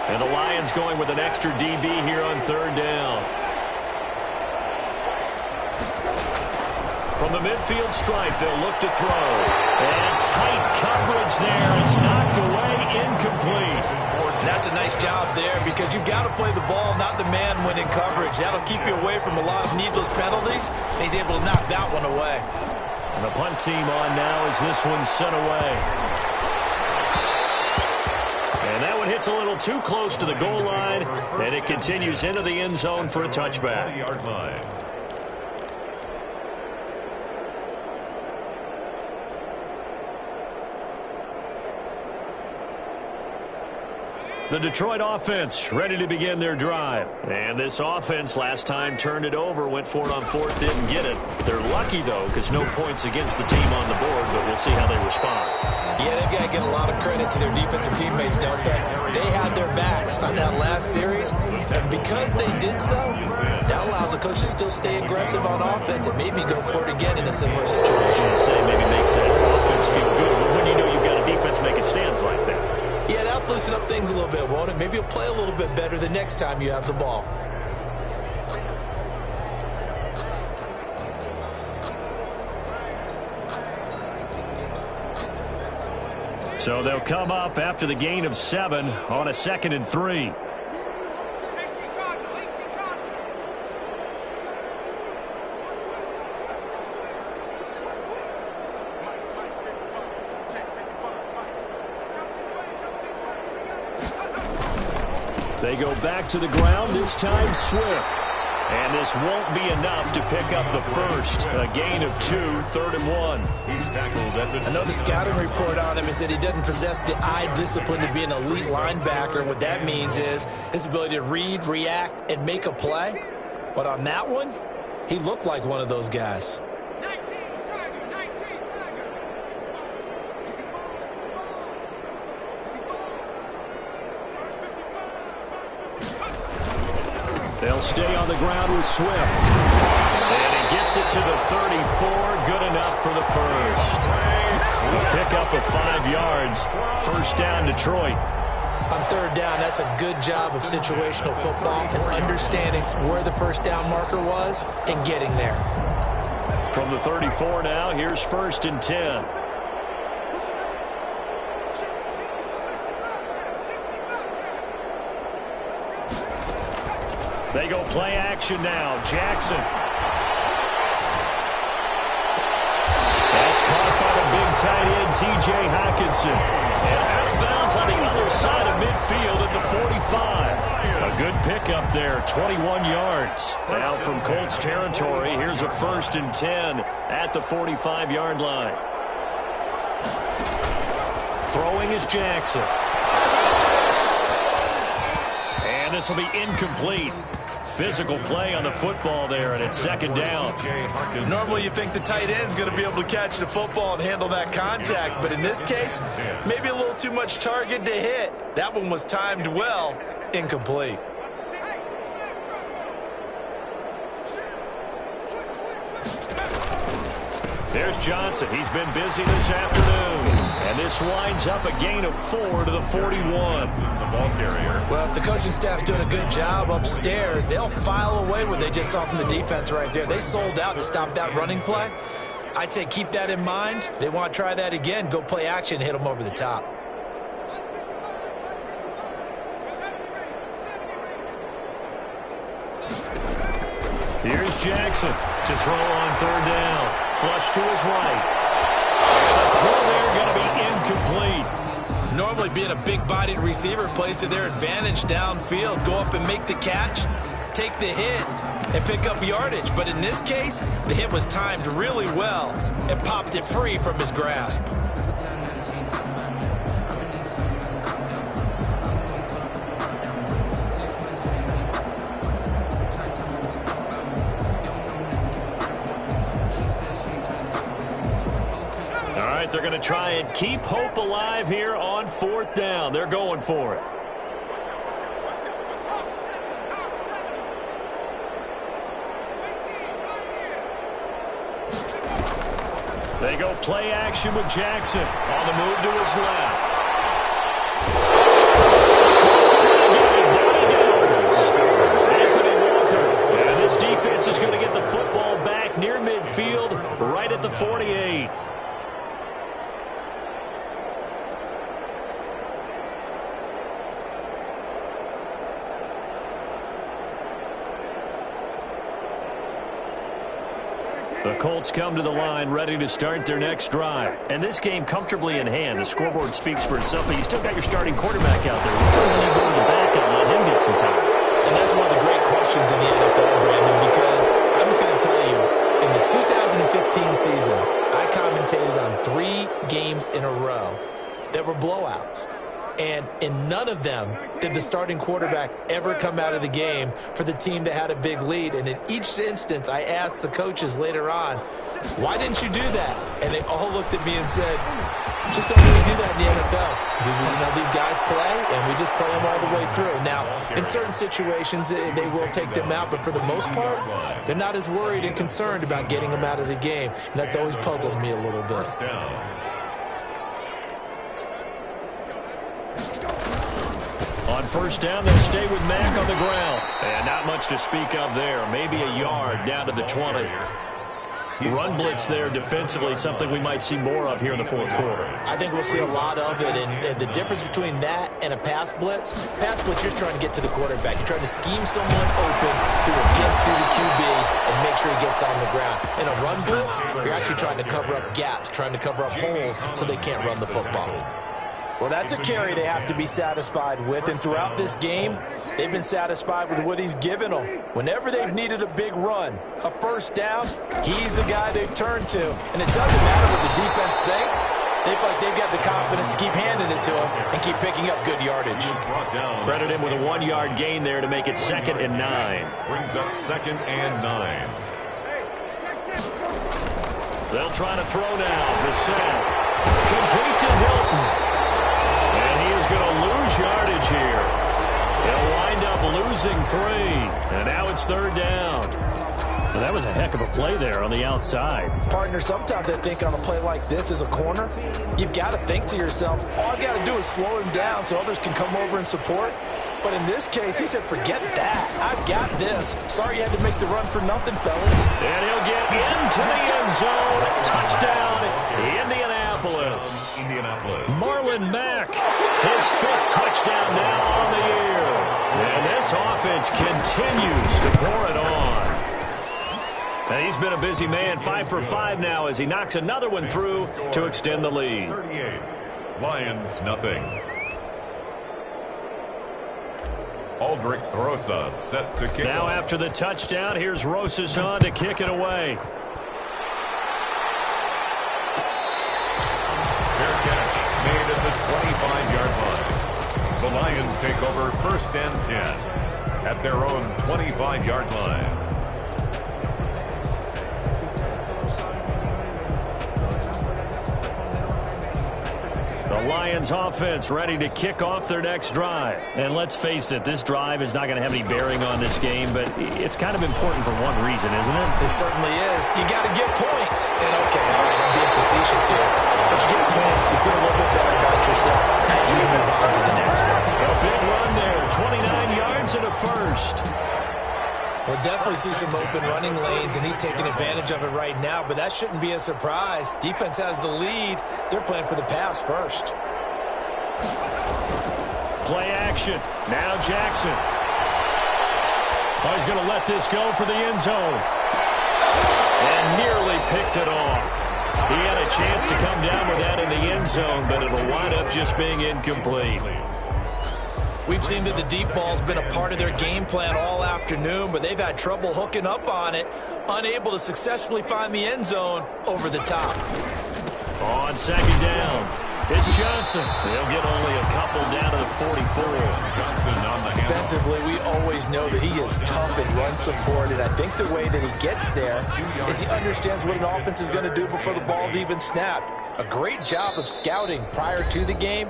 And the Lions going with an extra DB here on 3rd down. From the midfield stripe, they'll look to throw. And tight coverage there. It's knocked away, incomplete. That's a nice job there because you've got to play the ball, not the man when in coverage. That'll keep you away from a lot of needless penalties. And he's able to knock that one away. And the punt team on now as this one's sent away. And that one hits a little too close to the goal line, and it continues into the end zone for a touchback. 40-yard line. The Detroit offense ready to begin their drive. And this offense last time turned it over, went for it on 4th, didn't get it. They're lucky, though, because no points against the team on the board, but we'll see how they respond. Yeah, they've got to give a lot of credit to their defensive teammates, don't they? They had their backs on that last series, and because they did so, that allows the coach to still stay aggressive on offense and maybe go for it again in a similar situation. Say maybe makes that offense feel good, but when you know you've got a defense making stands like that. Yeah, that'll loosen up things a little bit, won't it? Maybe you'll play a little bit better the next time you have the ball. So they'll come up after the gain of 7 on a 2nd and 3. They go back to the ground, this time Swift. And this won't be enough to pick up the first. A gain of 2, 3rd and 1. He's tackled at the... I know the scouting report on him is that he doesn't possess the eye discipline to be an elite linebacker. And what that means is his ability to read, react, and make a play. But on that one, he looked like one of those guys. They'll stay on the ground with Swift. And he gets it to the 34. Good enough for the first. A pickup of 5 yards. First down, Detroit. On third down, that's a good job of situational football and understanding where the first down marker was and getting there. From the 34 now, here's 1st and 10. They go play action now. Jackson. That's caught by the big tight end, T.J. Hockenson. And out of bounds on the other side of midfield at the 45. A good pickup there, 21 yards. Now from Colts territory, here's a 1st and 10 at the 45-yard line. Throwing is Jackson. And this will be incomplete. Physical play on the football there, and it's 2nd down. Normally you think the tight end's going to be able to catch the football and handle that contact, but in this case, maybe a little too much target to hit. That one was timed well, incomplete. There's Johnson. He's been busy this afternoon. And this winds up a gain of 4 to the 41. Well, if the coaching staff's doing a good job upstairs, they'll file away what they just saw from the defense right there. They sold out to stop that running play. I'd say keep that in mind. They want to try that again. Go play action, hit them over the top. Here's Jackson to throw on 3rd down. Flush to his right. And the throw there going to be incomplete. Normally being a big-bodied receiver plays to their advantage downfield. Go up and make the catch, take the hit, and pick up yardage. But in this case, the hit was timed really well and popped it free from his grasp. They're going to try and keep hope alive here on 4th down. They're going for it. They go play action with Jackson on the move to his left. Anthony Walker. And this defense is going to get the football back near midfield, right at the 48. The Colts come to the line ready to start their next drive. And this game comfortably in hand. The scoreboard speaks for itself, but you still got your starting quarterback out there. You go to the back and let him get some time. And that's one of the great questions in the NFL, Brandon, because I'm just going to tell you, in the 2015 season, I commentated on 3 games in a row that were blowouts. And in none of them did the starting quarterback ever come out of the game for the team that had a big lead. And in each instance, I asked the coaches later on, why didn't you do that? And they all looked at me and said, just don't really do that in the NFL. These guys play, and we just play them all the way through. Now, in certain situations, they will take them out, but for the most part, they're not as worried and concerned about getting them out of the game. And that's always puzzled me a little bit. On 1st down, they'll stay with Mack on the ground. And not much to speak of there. Maybe a yard down to the 20. Run blitz there defensively, something we might see more of here in the 4th quarter. I think we'll see a lot of it, and the difference between that and a pass blitz, you're just trying to get to the quarterback. You're trying to scheme someone open who will get to the QB and make sure he gets on the ground. In a run blitz, you're actually trying to cover up gaps, trying to cover up holes so they can't run the football. Well, that's a carry they have to be satisfied with, and throughout this game, they've been satisfied with what he's given them. Whenever they've needed a big run, a 1st down, he's the guy they've turned to. And it doesn't matter what the defense thinks. They feel like they've got the confidence to keep handing it to him and keep picking up good yardage. Credit him with a 1-yard gain there to make it 2nd and 9. Brings up 2nd and 9. They'll try to throw now. Brissett. Complete to Hilton. And he is going to lose yardage here. They'll wind up losing losing 3. And now it's 3rd down. Well, that was a heck of a play there on the outside. Partner, sometimes I think on a play like this as a corner, you've got to think to yourself, all I got to do is slow him down so others can come over and support. But in this case, he said, forget that. I've got this. Sorry you had to make the run for nothing, fellas. And he'll get into the end zone. Touchdown, Indianapolis. Marlon Mack, his 5th touchdown now on the year. And this offense continues to pour it on. And he's been a busy man, 5 for 5 now as he knocks another one through to extend the lead. 38, Lions nothing. Aldrich Rosa set to kick. Now after the touchdown, here's Rosas on to kick it away. Fair catch made at the 25-yard line. The Lions take over 1st and 10 at their own 25-yard line. The Lions offense ready to kick off their next drive. And let's face it, this drive is not going to have any bearing on this game, but it's kind of important for one reason, isn't it? It certainly is. You got to get points. And okay, all right, I'm being facetious here. But you get points, you feel a little bit better about yourself as you move on to the next one. A big run there, 29 yards and a 1st. We'll definitely see some open running lanes, and he's taking advantage of it right now, but that shouldn't be a surprise. Defense has the lead. They're playing for the pass first. Play action. Now Jackson. Oh, he's going to let this go for the end zone. And nearly picked it off. He had a chance to come down with that in the end zone, but it'll wind up just being incomplete. We've seen that the deep ball's been a part of their game plan all afternoon, but they've had trouble hooking up on it, unable to successfully find the end zone over the top. On 2nd down, it's Johnson. They'll get only a couple down to the 44. Johnson on the Defensively, we always know that he is tough in run support, and I think the way that he gets there is he understands what an offense is going to do before the ball's even snapped. A great job of scouting prior to the game,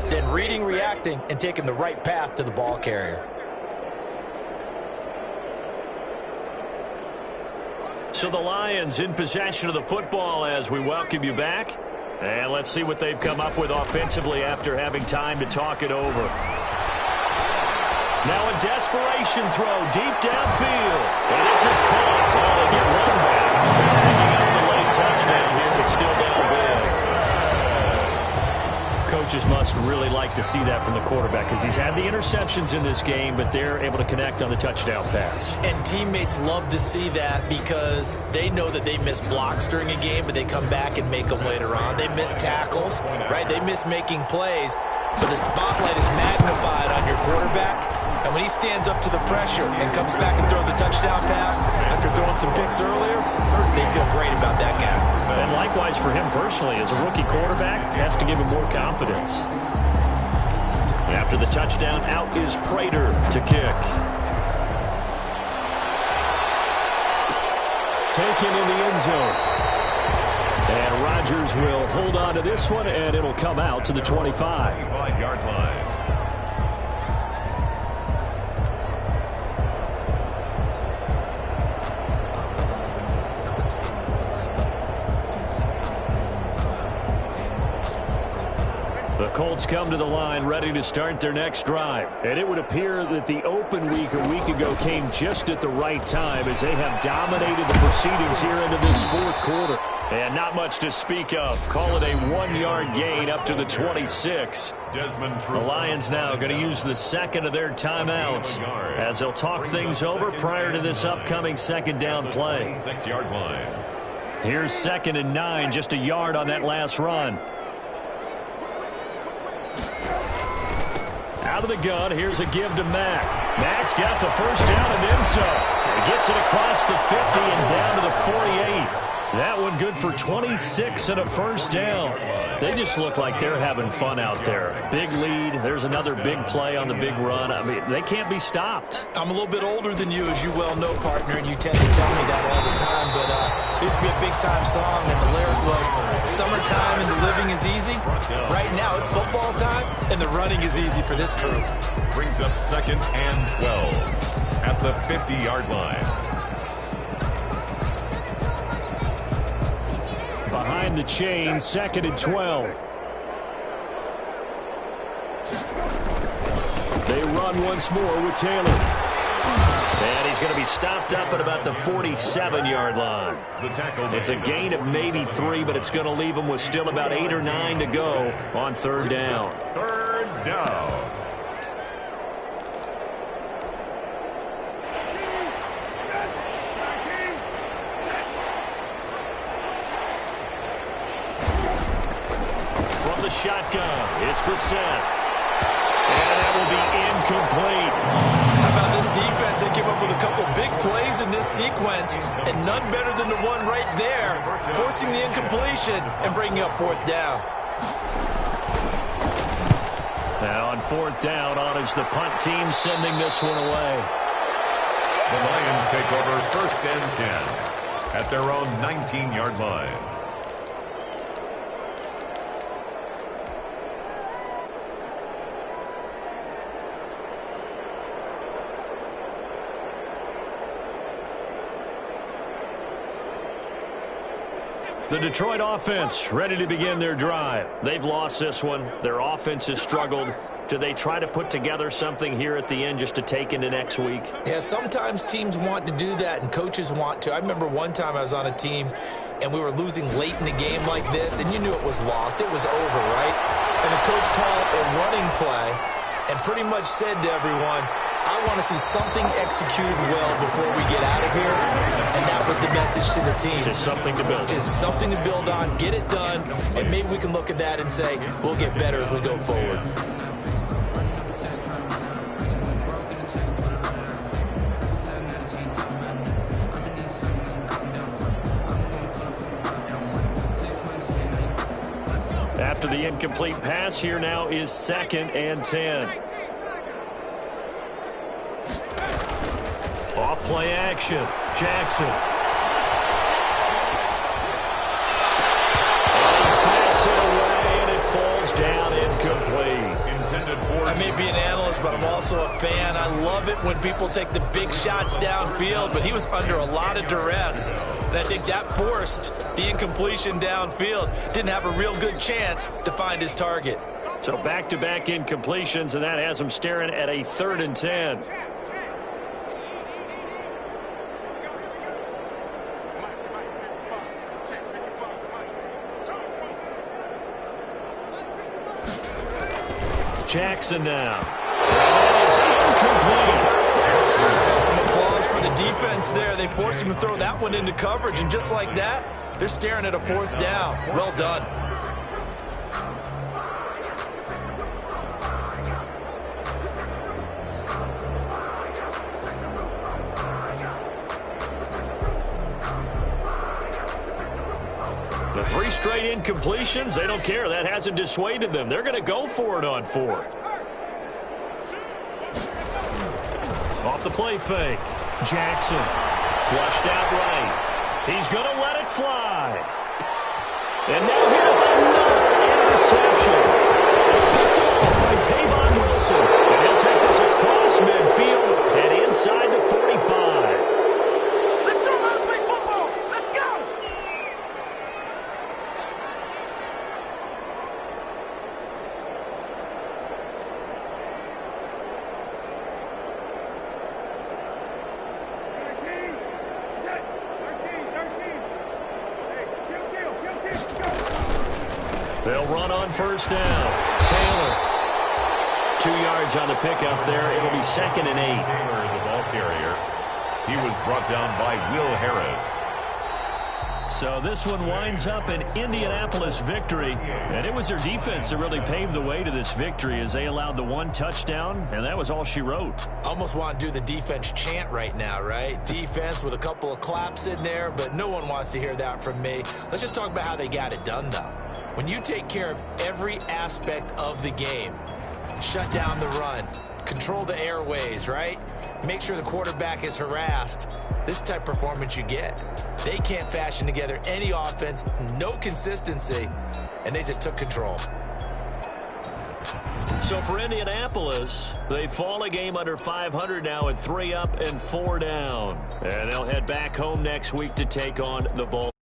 then reading, reacting, and taking the right path to the ball carrier. So the Lions in possession of the football as we welcome you back. And let's see what they've come up with offensively after having time to talk it over. Now a desperation throw deep downfield. And this is caught. Well, they get run back. Picking up the late touchdown here, but still down big. Coaches must really like to see that from the quarterback because he's had the interceptions in this game, but they're able to connect on the touchdown pass. And teammates love to see that because they know that they miss blocks during a game, but they come back and make them later on. They miss tackles, right? They miss making plays, but the spotlight is magnified on your quarterback. And when he stands up to the pressure and comes back and throws a touchdown pass after throwing some picks earlier, they feel great about that guy. And likewise for him personally, as a rookie quarterback, has to give him more confidence. After the touchdown, out is Prater to kick. Taken in the end zone. And Rodgers will hold on to this one, and it'll come out to the 25-yard line. The Colts come to the line ready to start their next drive. And it would appear that the open week a week ago came just at the right time as they have dominated the proceedings here into this 4th quarter. And not much to speak of. Call it a 1-yard gain up to the 26. The Lions now going to use the 2nd of their timeouts as they'll talk things over prior to this upcoming 2nd down play. 6-yard line. Here's 2nd and 9, just a yard on that last run. Out of the gun, here's a give to Mack. Mack's got the first down and then some. He gets it across the 50 and down to the 48. That one good for 26 and a first down. They just look like they're having fun out there. Big lead. There's another big play on the big run. I mean, they can't be stopped. I'm a little bit older than you, as you well know, partner, and you tend to tell me that all the time. But it used to be a big-time song, and the lyric was, summertime and the living is easy. Right now, it's football time, and the running is easy for this crew. Brings up 2nd and 12 at the 50-yard line. Behind the chain, 2nd and 12. They run once more with Taylor. And he's going to be stopped up at about the 47-yard line. It's a gain of maybe 3, but it's going to leave him with still about 8 or 9 to go on 3rd down. 3rd down. Shotgun. It's Brissett. And that will be incomplete. How about this defense? They came up with a couple big plays in this sequence, and none better than the one right there, forcing the incompletion and bringing up 4th down. Now on 4th down, on is the punt team sending this one away. The Lions take over 1st and 10 at their own 19-yard line. The Detroit offense ready to begin their drive. They've lost this one. Their offense has struggled. Do they try to put together something here at the end just to take into next week? Yeah, sometimes teams want to do that and coaches want to. I remember one time I was on a team and we were losing late in the game like this, and you knew it was lost. It was over, right? And the coach called a running play and pretty much said to everyone, I want to see something executed well before we get out of here. And that was the message to the team. Just something to build. Just something to build on, get it done, and maybe we can look at that and say, we'll get better as we go forward. After the incomplete pass, here now is 2nd and 10. Off play action. Jackson. Backs it away, and it falls down incomplete. I may be an analyst, but I'm also a fan. I love it when people take the big shots downfield, but he was under a lot of duress. And I think that forced the incompletion downfield. Didn't have a real good chance to find his target. So back-to-back incompletions, and that has him staring at a 3rd and 10. Jackson now. That is incomplete. Some applause for the defense there. They forced him to throw that one into coverage, and just like that, they're staring at a 4th down. Well done. The 3 straight incompletions, they don't care. That hasn't dissuaded them. They're going to go for it on 4th. Off the play fake. Jackson flushed out right. He's going to let it fly. And now here's another interception. Picked off by Tavon Wilson. And he'll take this across midfield and inside the 45. They'll run on 1st down. Taylor. 2 yards on the pickup there. It'll be 2nd and 8. Taylor, the ball carrier. He was brought down by Will Harris. So this one winds up an Indianapolis victory, and it was their defense that really paved the way to this victory as they allowed the one touchdown, and that was all she wrote. Almost want to do the defense chant right now, right? Defense with a couple of claps in there, but no one wants to hear that from me. Let's just talk about how they got it done, though. When you take care of every aspect of the game, shut down the run, control the airways, right? Make sure the quarterback is harassed. This type of performance you get. They can't fashion together any offense, no consistency, and they just took control. So for Indianapolis, they fall a game under 500 now at 3 up and 4 down. And they'll head back home next week to take on the Bulls.